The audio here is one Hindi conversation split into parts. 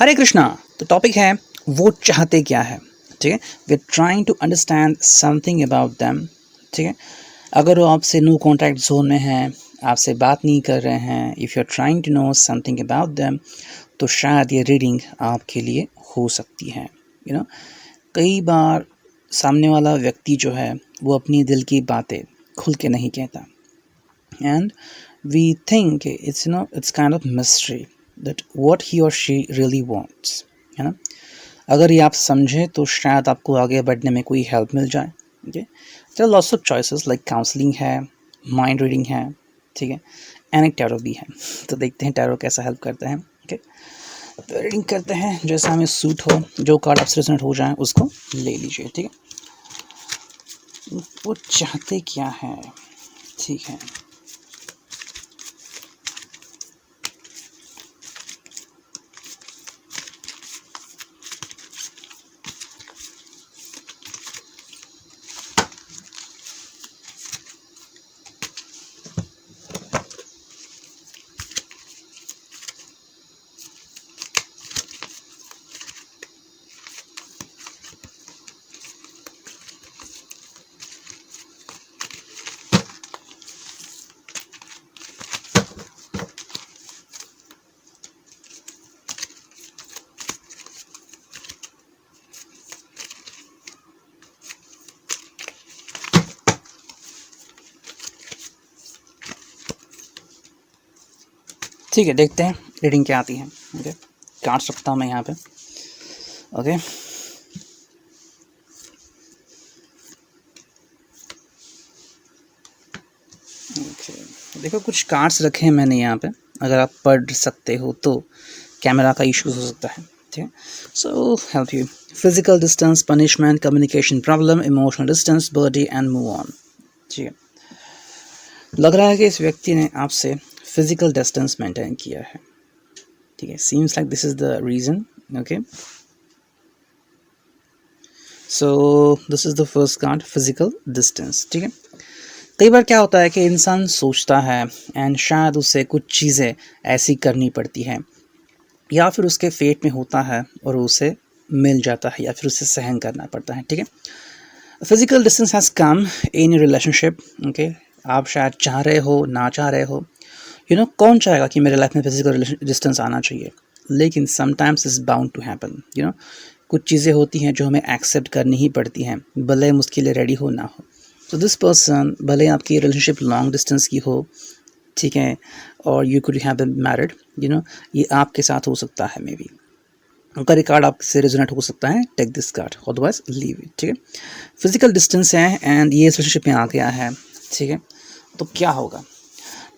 हरे कृष्णा। तो टॉपिक है वो चाहते क्या है। ठीक है, we are trying to understand something about them. ठीक है, अगर वो आपसे नो कॉन्टैक्ट जोन में है, आपसे बात नहीं कर रहे हैं, if you are trying to know something about them, तो शायद ये रीडिंग आपके लिए हो सकती है। कई बार सामने वाला व्यक्ति जो है वो अपनी दिल की बातें खुल के नहीं कहता, and we think it's kind of mystery that what he और शी रियली वांट्स। है ना, अगर ये आप समझें तो शायद आपको आगे बढ़ने में कोई हेल्प मिल जाए। Okay, there are lots of choices like counselling है, माइंड रीडिंग है, ठीक है, एंड एक टैरो भी है। तो देखते हैं टैरो कैसा हेल्प करता है। ओके, तो रीडिंग करते हैं जैसा हमें सूट हो, जो कार्ड आपसे रेजोनेट हो जाए उसको ले लीजिए। ठीक है, वो चाहते क्या है। ठीक है, ठीक है, देखते हैं रीडिंग क्या आती है। ओके, कार्ड्स रखता हूँ मैं यहाँ पे। ओके, देखो कुछ कार्ड्स रखे हैं मैंने यहाँ पे, अगर आप पढ़ सकते हो तो। कैमरा का इशू हो सकता है। ठीक है, so help you. Physical distance, punishment, communication problem, emotional distance, body and move on. ठीक है, लग रहा है कि इस व्यक्ति ने आपसे फिजिकल डिस्टेंस मेंटेन किया है। ठीक है, seems like this is the reason. Okay, so this is the first card, physical distance. ठीक है, कई बार क्या होता है कि इंसान सोचता है एंड शायद उसे कुछ चीज़ें ऐसी करनी पड़ती हैं, या फिर उसके फेट में होता है और उसे मिल जाता है, या फिर उसे सहन करना पड़ता है। ठीक है, physical distance has come in relationship. Okay, आप शायद चाह रहे हो, ना चाह रहे हो, कौन चाहेगा कि मेरे लाइफ में फिजिकल डिस्टेंस आना चाहिए, लेकिन sometimes is bound to happen. कुछ चीज़ें होती हैं जो हमें एक्सेप्ट करनी ही पड़ती हैं, भले हम उसके लिए रेडी हो ना हो। तो दिस पर्सन, भले आपकी रिलेशनशिप लॉन्ग डिस्टेंस की हो, ठीक है, और you could have been married, ये आपके साथ हो सकता है। मे बी उनका रिकॉर्ड आपसे रेजोनेट हो सकता है, take this card, otherwise leave it. ठीक है, फिजिकल डिस्टेंस है एंड ये रिलेशनशिप में आ गया है। ठीक है, तो क्या होगा,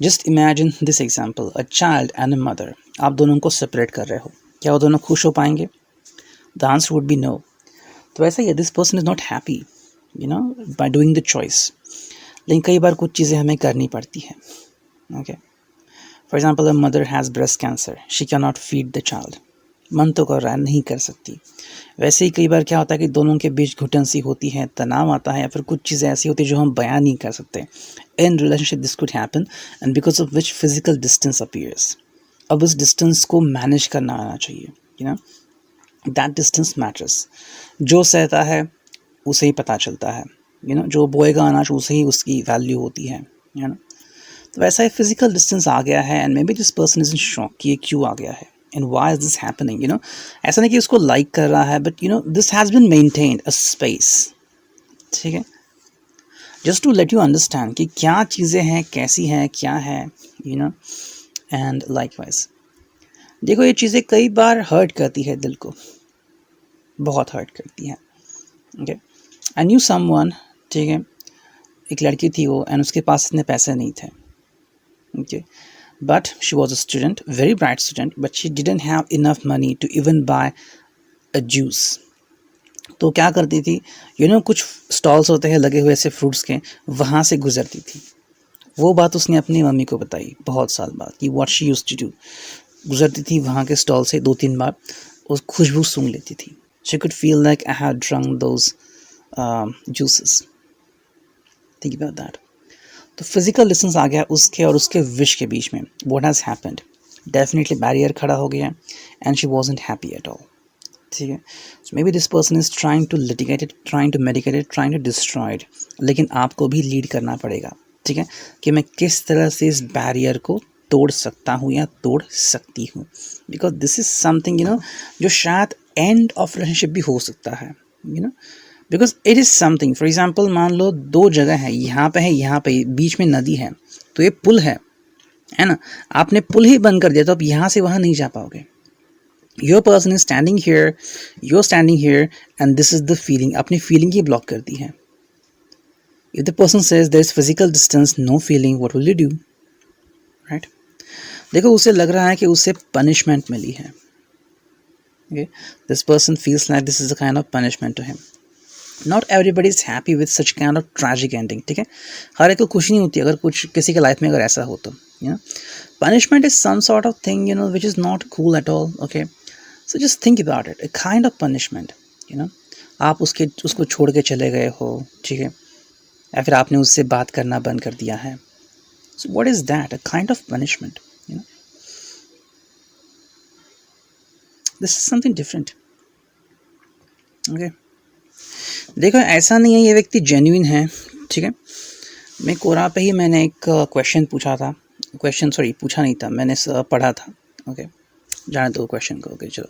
just imagine this example, a child and a mother, आप दोनों को सेपरेट कर रहे हो, क्या वो दोनों खुश हो पाएंगे? The answer would be no. तो ऐसा ही, this person is not happy by doing the choice, लेकिन कई बार कुछ चीज़ें हमें करनी पड़ती हैं। Okay, for example, a mother has breast cancer, she can not feed the child, मन तो कर रहा है, नहीं कर सकती। वैसे ही कई बार क्या होता है कि दोनों के बीच घुटन सी होती है, तनाव आता है, या फिर कुछ चीज़ें ऐसी होती है जो हम बयान नहीं कर सकते। In relationship this could happen, and because of which physical distance appears. अब उस डिस्टेंस को मैनेज करना आना चाहिए। That distance matters. जो सहता है उसे ही पता चलता है। जो बोएगा अनाज उसे ही उसकी वैल्यू होती है। तो वैसा ही फिजिकल डिस्टेंस आ गया है, and maybe this person is in shock कि ये क्यों आ गया है, and why is this happening. ऐसा नहीं कि उसको लाइक कर रहा है, but this has been maintained a space. ठीक है, just to let you understand कि क्या चीज़ें हैं, कैसी हैं, क्या है, एंड लाइकवाइज। देखो, ये चीज़ें कई बार हर्ट करती है दिल को, बहुत हर्ट करती है। ओके, आई न्यू समवन, ठीक है, एक लड़की थी वो, एंड उसके पास इतने पैसे नहीं थे। Okay, but she was a student, very bright student, but she didn't have enough money to even buy a juice. तो क्या करती थी, कुछ स्टॉल्स होते हैं लगे हुए ऐसे फ्रूट्स के, वहाँ से गुजरती थी। वो बात उसने अपनी मम्मी को बताई बहुत साल बाद कि what she used to do. गुजरती थी वहाँ के स्टॉल से 2-3 बार, उस खुशबू सूंघ लेती थी। She could feel like I had drunk those juices. Think about that. तो फिजिकल डिस्टेंस आ गया उसके और उसके विश के बीच में। What has happened, definitely barrier खड़ा हो गया and she wasn't happy at all, ठीक है। So maybe this person is trying to litigate it, trying to medicate it, trying to destroy it, लेकिन आपको भी लीड करना पड़ेगा, ठीक है, कि मैं किस तरह से इस बैरियर को तोड़ सकता हूँ या तोड़ सकती हूँ, बिकॉज दिस इज समथिंग जो शायद एंड ऑफ रिलेशनशिप भी हो सकता है, because it is something. For example मान लो दो जगह है, यहाँ पे है, यहाँ पे बीच में नदी है, तो ये पुल है ना, आपने पुल ही बंद कर दिया तो आप यहाँ से वहाँ नहीं जा पाओगे। Your person is standing here, you are standing here and this is the feeling, अपनी फीलिंग ही ब्लॉक कर दी है। If the person says there is physical distance, no feeling, what will you do, right. देखो उसे लग रहा है कि उसे पनिशमेंट मिली है, okay? This person feels like this is a kind of punishment to him. Not everybody is happy with such kind of tragic ending, ठीक है, हर एक को खुशी नहीं होती अगर कुछ किसी के लाइफ में अगर ऐसा हो तो, punishment is some sort of thing which is not cool at all, okay, so just think about it, a kind of punishment, आप उसको छोड़ के चले गए हो, ठीक है, या फिर आपने उससे बात करना बंद कर दिया है, so what is that, a kind of punishment, this is something different, okay। देखो ऐसा नहीं है ये व्यक्ति जेन्युइन है, ठीक है। मैं कोरा पे ही मैंने एक क्वेश्चन पूछा था, पूछा नहीं था, मैंने पढ़ा था, ओके, जाने दो क्वेश्चन को, ओके चलो।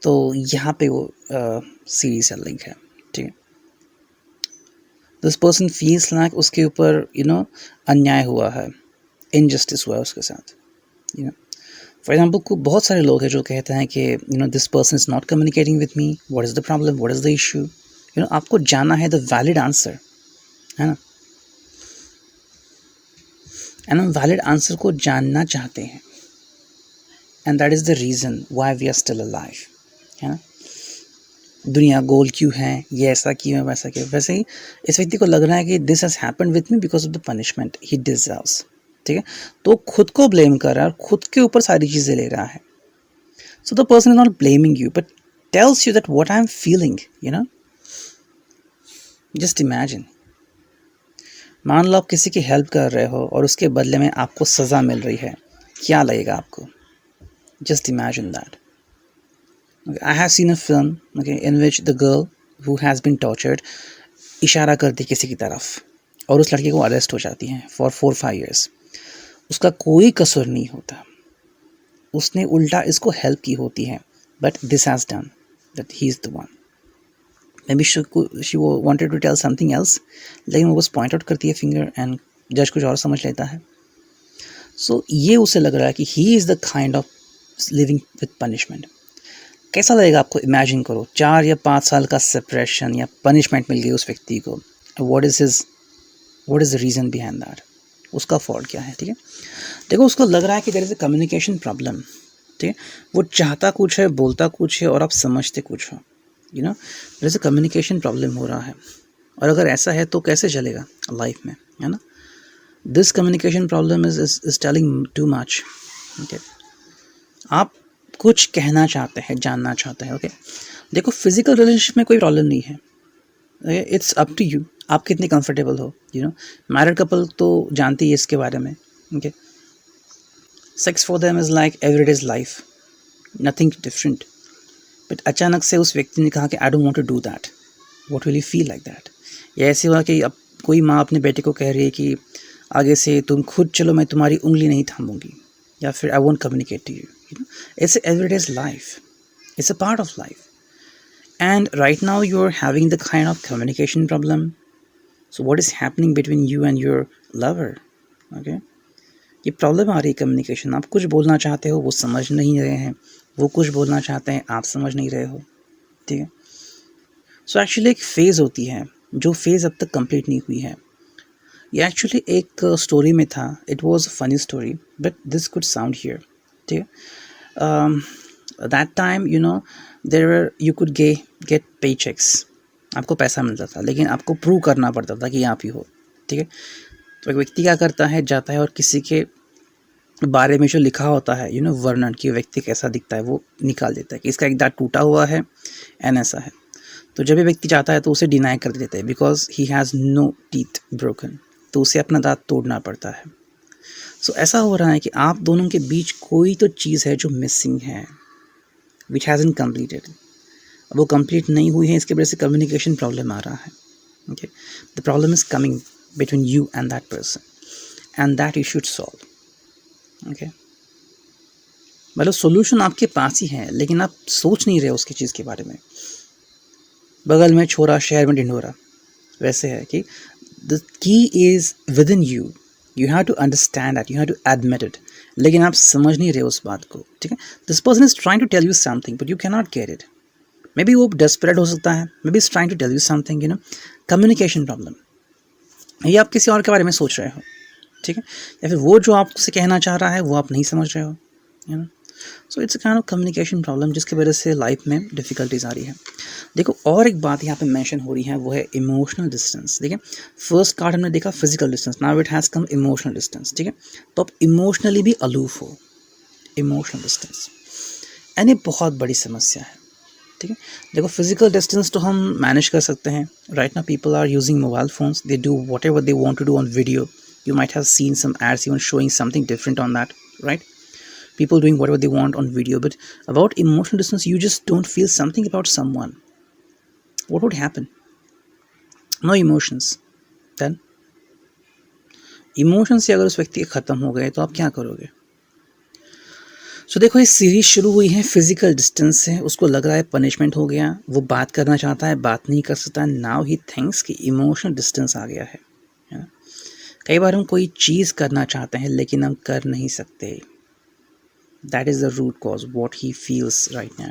तो यहाँ पे वो सीरीज चल रही है, ठीक है। दिस पर्सन फील्स लाइक उसके ऊपर अन्याय हुआ है, इनजस्टिस हुआ है उसके साथ, फॉर एग्जाम्पल बहुत सारे लोग हैं जो कहते हैं कि this person is not communicating with me, what is the problem, what is the issue, आपको जानना है द वैलिड आंसर, है ना, एंड हम वैलिड आंसर को जानना चाहते हैं, and that is the reason why we are still alive, है ना। दुनिया गोल क्यों है, ये ऐसा क्यों है, वैसा क्यों, वैसे ही इस व्यक्ति को लग रहा है कि this has happened with me because of the punishment he deserves, ठीक है, तो खुद को ब्लेम कर रहा है और खुद के ऊपर सारी चीज़ें ले रहा है। So the person is not blaming you but tells you that what I am feeling, just imagine, मान लो आप किसी की हेल्प कर रहे हो और उसके बदले में आपको सज़ा मिल रही है, क्या लगेगा आपको, just imagine that. I have seen a film, okay, in which the girl who has been tortured इशारा करती किसी की तरफ और उस लड़के को अरेस्ट हो जाती है फॉर 4-5 years, उसका कोई कसूर नहीं होता, उसने उल्टा इसको हेल्प की होती है, but this has done that he is the one. Maybe she wanted to tell something else, लेकिन वो बस पॉइंट आउट करती है फिंगर एंड जज कुछ और समझ लेता है। सो ये उसे लग रहा है कि he is the kind of living with punishment. कैसा लगेगा आपको, इमेजिन करो 4 या 5 साल का सेपरेशन या पनिशमेंट मिल गई उस व्यक्ति को, what is the reason behind that, उसका फॉल्ट क्या है, ठीक है। देखो उसको लग रहा है कि there is a communication problem, ठीक है, वो चाहता कुछ है, बोलता कुछ है और आप समझते कुछ हो, there is a communication problem हो रहा है, और अगर ऐसा है तो कैसे चलेगा लाइफ में, है ना। This communication problem is telling too much, okay. आप कुछ कहना चाहते हैं, जानना चाहते हैं, ओके। देखो फिजिकल रिलेशनशिप में कोई प्रॉब्लम नहीं है, इट्स अप टू यू, आप कितने कंफर्टेबल हो, मैरिड कपल तो जानती है इसके बारे में, okay. Sex for them is like everyday life, nothing different, but अचानक से उस व्यक्ति ने कहा कि I don't want to do that, what will you feel like that. या ऐसे हुआ कि अब कोई माँ अपने बेटे को कह रही है कि आगे से तुम खुद चलो, मैं तुम्हारी उंगली नहीं थामूंगी, या फिर I won't communicate to you, it's everyday life, it's a part of life, and right now you are having the kind of communication problem. So what is happening between you and your lover, okay. ये प्रॉब्लम आ रही है कम्युनिकेशन, आप कुछ बोलना चाहते हो, वो समझ नहीं रहे हैं, वो कुछ बोलना चाहते हैं, आप समझ नहीं रहे हो, ठीक है। सो एक्चुअली एक फ़ेज़ होती है, जो फेज़ अब तक कंप्लीट नहीं हुई है। ये एक्चुअली एक स्टोरी में था, it was a funny story but this could sound here, ठीक है। That time there you could get pay cheques, आपको पैसा मिलता था, लेकिन आपको प्रूव करना पड़ता था कि आप ही हो, ठीक है। तो एक व्यक्ति क्या करता है, जाता है और किसी के बारे में जो लिखा होता है वर्णन कि व्यक्ति कैसा दिखता है, वो निकाल देता है कि इसका एक दांत टूटा हुआ है एंड ऐसा है। तो जब ये व्यक्ति चाहता है तो उसे डिनाई कर देते हैं because he has no teeth broken, तो उसे अपना दांत तोड़ना पड़ता है। सो ऐसा हो रहा है कि आप दोनों के बीच कोई तो चीज़ है जो मिसिंग है, विच हैज़न कम्प्लीटेड। अब वो कंप्लीट नहीं हुई है, इसके वजह से कम्युनिकेशन प्रॉब्लम आ रहा है। Okay, the problem is coming between you and that person and that you should solve. Okay, मतलब सोल्यूशन आपके पास ही है, लेकिन आप सोच नहीं रहे उसकी चीज़ के बारे में। बगल में छोरा, शहर में ढिंढोरा, वैसे है कि the key is within you, you have to understand that, you have to admit it, लेकिन आप समझ नहीं रहे उस बात को। ठीक है, this person is trying to tell you something but you can not get it. Maybe वो डेस्परेट हो सकता है, maybe is trying to tell you something, you know, communication problem. ये आप किसी और के बारे में सोच रहे हो, ठीक है, या फिर वो जो आपसे कहना चाह रहा है वो आप नहीं समझ रहे हो, you know. So it's a kind of communication problem जिसकी वजह से लाइफ में डिफ़िकल्टीज आ रही है। देखो, और एक बात यहाँ पे मेंशन हो रही है, वो है इमोशनल डिस्टेंस। ठीक है, फर्स्ट कार्ड हमने देखा physical distance, now it has come emotional distance. ठीक है, तो आप इमोशनली भी अलूफ हो, इमोशनल डिस्टेंस, एंड ये बहुत बड़ी समस्या है। ठीक है, देखो फिजिकल डिस्टेंस तो हम मैनेज कर सकते हैं। Right now people are using mobile phones, they do whatever they want to do on video. You might have seen some ads even showing something different on that, right? People doing whatever they want on video, but about emotional distance, you just don't feel something about someone. What would happen? No emotions. Then emotions से अगर उस व्यक्ति के ख़त्म हो गए तो आप क्या करोगे? सो देखो, ये सीरीज शुरू हुई है फिजिकल डिस्टेंस से, उसको लग रहा है पनिशमेंट हो गया, वो बात करना चाहता है, बात नहीं कर सकता। नाउ ही थिंक्स कि इमोशनल डिस्टेंस आ गया है। कई बार हम कोई चीज़ करना चाहते हैं लेकिन हम कर नहीं सकते। That is the root cause what he feels right now.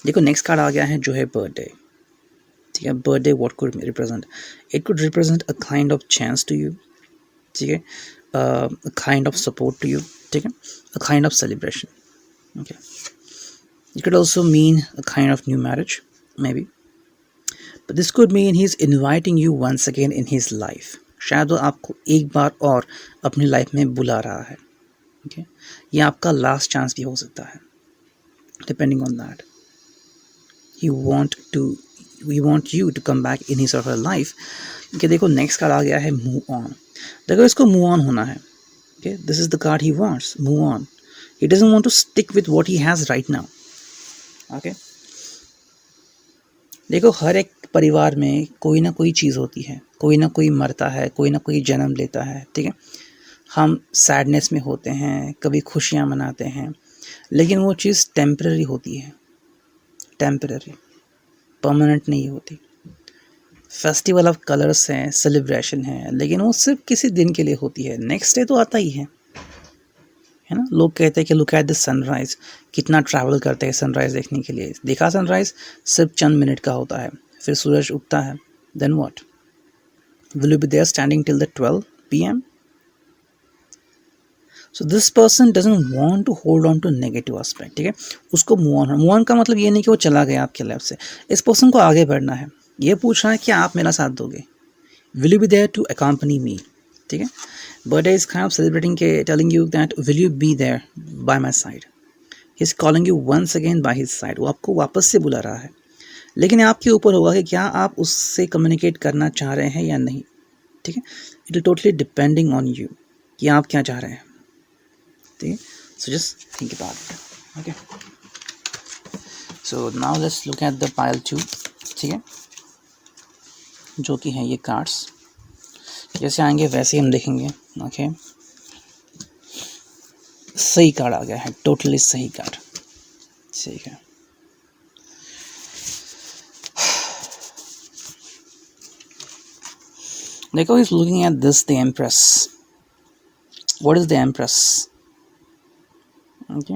देखो नेक्स्ट कार्ड आ गया है जो है बर्थडे। ठीक है, birthday what could represent? It could represent a kind of chance to you. ठीक है, a kind of support to you. ठीक है, a kind of celebration. Okay, it could also mean a kind of new marriage maybe, but this could mean he is inviting you once again in his life. शायद वो आपको एक बार और अपनी लाइफ में बुला रहा है। ओके, ये आपका लास्ट चांस भी हो सकता है, depending on that. He want you to come back in his और हर लाइफ। क्योंकि देखो नेक्स्ट कार्ड आ गया है मूव ऑन। देखो इसको मूव ऑन होना है। Okay, this is the card he wants, move on. He doesn't want to stick with what he has right now. Okay, देखो हर एक परिवार में कोई ना कोई चीज़ होती है, कोई ना कोई मरता है, कोई ना कोई जन्म लेता है। ठीक है, हम सैडनेस में होते हैं, कभी खुशियाँ मनाते हैं, लेकिन वो चीज़ टेम्पररी होती है, टेम्पररी, परमानेंट नहीं होती। फेस्टिवल ऑफ कलर्स हैं, सेलिब्रेशन है, लेकिन वो सिर्फ किसी दिन के लिए होती है, नेक्स्ट डे तो आता ही है ना। लोग कहते हैं कि लुक एट द सनराइज़, कितना ट्रैवल करते हैं सनराइज़ देखने के लिए। देखा सनराइज़ सिर्फ चंद मिनट का होता है, फिर सूरज उगता है, then what? Will you be there standing till the 12 PM? So this person doesn't want to hold on to negative aspect. ठीक है, उसको मूव ऑन का मतलब ये नहीं कि वो चला गया आपके लाइफ से। इस पर्सन को आगे बढ़ना है, ये पूछ रहा है कि आप मेरा साथ दोगे, will you be there to accompany me. ठीक है, birthday is kind of celebrating के telling you that will you be there by my side. He is calling you once again by his side. वो आपको वापस से बुला रहा है, लेकिन आपके ऊपर होगा कि क्या आप उससे कम्युनिकेट करना चाह रहे हैं या नहीं। ठीक है, it will totally depending on you कि आप क्या चाह रहे हैं। ठीक है, so just think about it. Okay, so now let's look at the pile 2। ठीक है, जो कि है ये कार्ड्स, जैसे आएंगे वैसे ही हम देखेंगे। ओके, सही कार्ड आ गया है, टोटली सही कार्ड। ठीक है, देखो is looking at this the empress. What is the empress? Okay,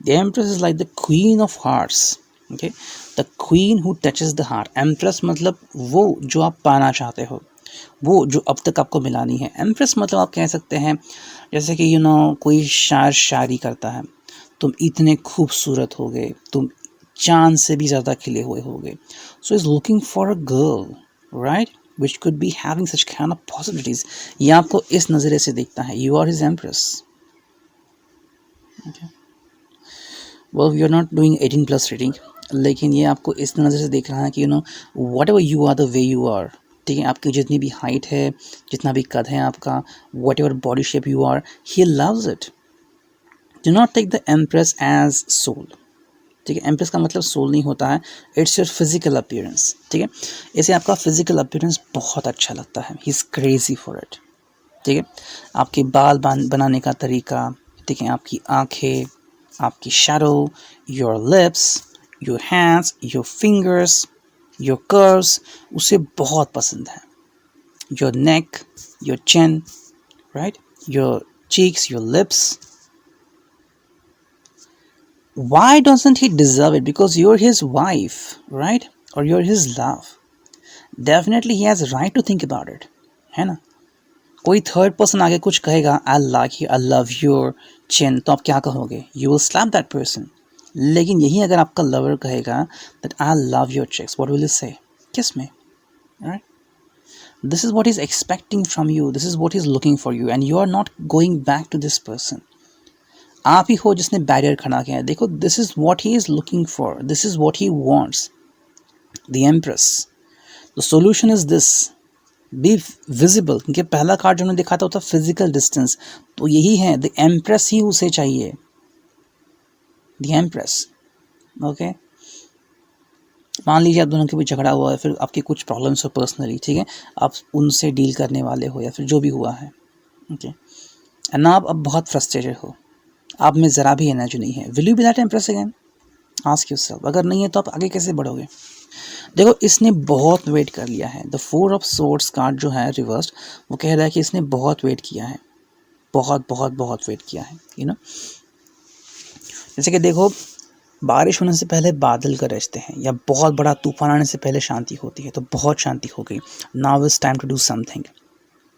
the empress is like the queen of hearts. Okay, the queen who touches the heart. empress मतलब वो जो आप पाना चाहते हो, वो जो अब तक आपको मिला नहीं है। empress मतलब आप कह सकते हैं जैसे कि कोई शायर शायरी करता है, तुम इतने खूबसूरत हो गए, तुम चांद से भी ज़्यादा खिले हुए हो गए। so is looking for a girl, right, which could be having such kind of possibilities. ये आपको इस नज़रिए से देखता है, you are his empress. Okay. Well, we are not doing 18+ rating, लेकिन ये आपको इस नज़र से देख रहा है कि whatever you are the way you are. ठीक है, आपकी जितनी भी हाइट है, जितना भी कद है आपका, whatever body shape you are, he loves it. Do not take the empress as soul, ठीक है, एम्प्रेस का मतलब सोल नहीं होता है, इट्स योर फिजिकल अपीयरेंस, ठीक है, इसे आपका फिजिकल अपीयरेंस बहुत अच्छा लगता है, he is crazy for it, ठीक है, आपके बाल बनाने का तरीका, ठीक है, आपकी आंखें, आपकी shadow, your lips, your hands, your fingers, your curves, उसे बहुत पसंद है, your neck, your chin, right, your cheeks, your lips. Why doesn't he deserve it? Because you're his wife, right? Or you're his love. Definitely he has a right to think about it, है ना? कोई थर्ड पर्सन आगे कुछ कहेगा, I like you, I love your chin, तो आप क्या कहोगे? You will slap that person. लेकिन यही अगर आपका लवर कहेगा that I love your chicks, what will you say? Kiss me, right? This is what he's expecting from you. This is what he's looking for you, and you are not going back to this person. आप ही हो जिसने बैरियर खड़ा किया है. देखो, this is what he is looking for, this is what he wants. The empress, the solution is this, be visible, क्योंकि पहला कार्ड जो हमने देखा था फिजिकल डिस्टेंस, तो यही है, द एम्प्रेस ही उसे चाहिए, द एम्प्रेस. ओके, मान लीजिए आप दोनों के बीच झगड़ा हुआ है, फिर आपकी कुछ प्रॉब्लम्स हो पर्सनली, ठीक है, आप उनसे डील करने वाले हो या फिर जो भी हुआ है, ओके, एंड आप अब बहुत फ्रस्ट्रेटेड हो, आप में ज़रा भी एनर्जी नहीं है. Will you be that empress again? Ask yourself. अगर नहीं है तो आप आगे कैसे बढ़ोगे? देखो, इसने बहुत वेट कर लिया है. द 4 ऑफ सोर्ड्स कार्ड जो है रिवर्स्ड, वो कह रहा है कि इसने बहुत वेट किया है, बहुत बहुत बहुत वेट किया है, यू नो. जैसे कि देखो, बारिश होने से पहले बादल गरजते हैं, या बहुत बड़ा तूफान आने से पहले शांति होती है, तो बहुत शांति हो गई. Now is time to do something,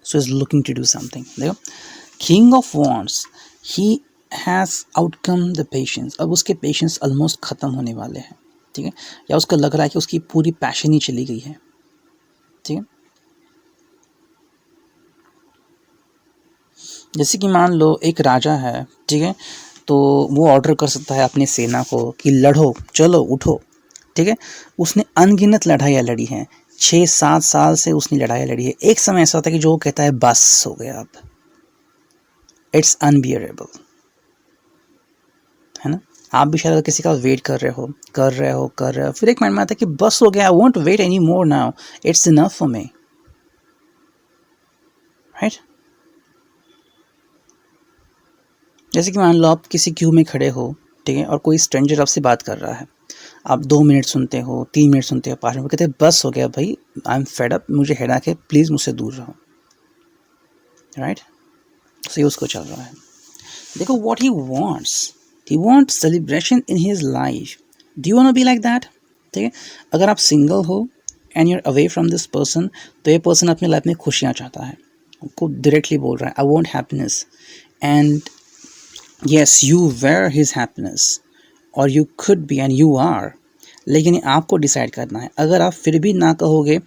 so is looking to do something. देखो, king of wands, he has outcome the patience. अब उसके पेशेंस ऑलमोस्ट ख़त्म होने वाले हैं, ठीक है, या उसको लग रहा है कि उसकी पूरी पैशन ही चली गई है, ठीक है. जैसे कि मान लो एक राजा है, ठीक है, तो वो ऑर्डर कर सकता है अपनी सेना को कि लड़ो, चलो उठो, ठीक है. उसने अनगिनत लड़ाइयाँ लड़ी हैं, 6-7 साल से उसने लड़ाइयाँ लड़ी है. एक समय ऐसा होता है कि जो वो कहता है बस हो गया, अब इट्स अनबियरेबल, है ना. आप भी शायद किसी का वेट कर रहे हो, फिर एक माइंड में आता है कि बस हो गया, I won't wait any more now, it's enough for me, right. जैसे कि मान लो आप किसी क्यू में खड़े हो, ठीक है, और कोई स्ट्रेंजर आपसे बात कर रहा है, आप 2 मिनट सुनते हो, 3 मिनट सुनते हो, 5 मिनट, कहते हैं बस हो गया भाई, आई एम फेड अप, मुझे हेडाक है, प्लीज़ मुझसे दूर रहो, राइट. सही उसको चल रहा है. देखो, what he wants, he wants celebration in his life. Do you want to be like that? ठीक है, अगर आप सिंगल हो and you're away from this person, तो ये पर्सन अपनी लाइफ में खुशियाँ चाहता है, आपको डायरेक्टली बोल रहा है I want happiness, and yes, you were his happiness, or you could be and you are, लेकिन आपको डिसाइड करना है. अगर आप फिर भी ना कहोगे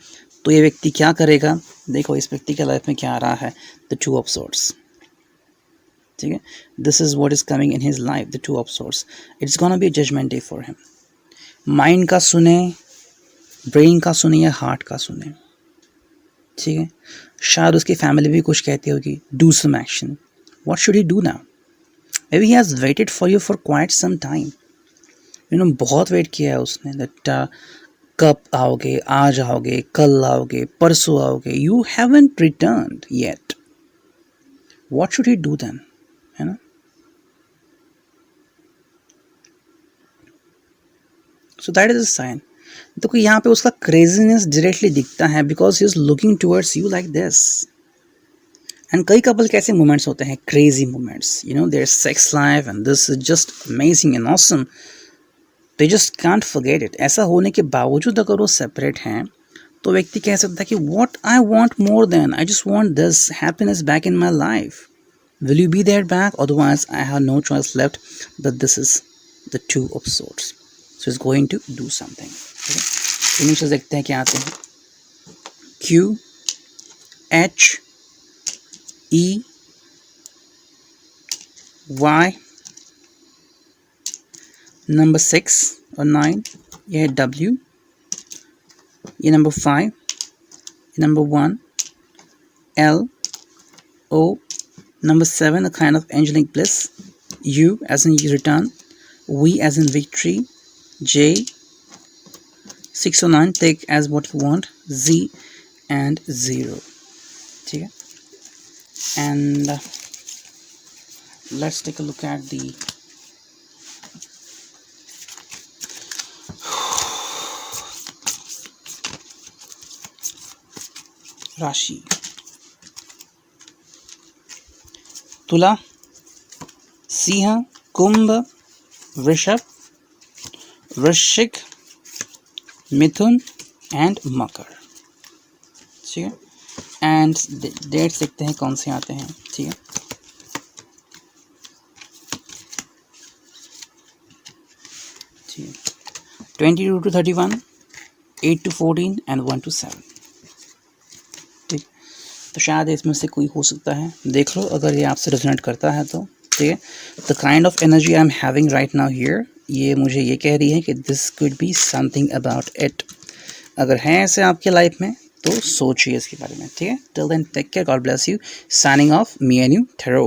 तो ये व्यक्ति क्या करेगा? देखो, इस व्यक्ति के लाइफ में क्या आ रहा है, द 2 ऑफ सोर्ड्स, ठीक है. This is what is coming in his life, the 2 of swords. It's gonna be judgement day for him. Mind का सुने, ब्रेन का सुने या हार्ट का सुने, ठीक है. शायद उसकी फैमिली भी कुछ कहती होगी, do some action. What should he do now? Maybe he has waited for you for quite some time, you know, बहुत वेट किया है उसने, दैट कब आओगे, आज आओगे, कल आओगे, परसों आओगे, you haven't returned yet. What should he do then, है ना. So that is a sign. देखो, यहाँ पे उसका क्रेजीनेस डायरेक्टली दिखता है, because he is looking towards you like this. And कई कपल के ऐसे मोमेंट्स होते हैं, crazy moments, you know, their sex life and this is just amazing and awesome, they just can't forget it. ऐसा होने के बावजूद अगर वो सेपरेट हैं, तो व्यक्ति कह सकता है कि what I want more than, I just want this happiness back in my life. Will you be there back? Otherwise, I have no choice left. But this is the 2 of swords. So it's going to do something. Okay? Initials देखते हैं क्या आते हैं. Q, H, E, Y, number 6 और 9, ये है W, ये number 5, number 1, L, O, number 7, a kind of angelic bliss, U as in return, V as in victory, J, 609, take as what you want, Z and 0. ठीक है, and let's take a look at the राशि. तुला, सिंह, कुंभ, वृषभ, वृश्चिक, मिथुन एंड मकर. ठीक है, एंड डेट्स देखते हैं कौन से आते हैं. ठीक है, ठीक है, 22 to 31, 8 to 14 एंड 1 to 7. ठीक, तो शायद इसमें से कोई हो सकता है, देख लो अगर ये आपसे रेजोनेट करता है तो. ठीक है, the kind of energy I am having right now here, ये मुझे ये कह रही है कि this could be something about it. अगर है ऐसे आपके लाइफ में तो सोचिए इसके बारे में. ठीक है, till then take care, God bless you, signing off, me and you, tarot.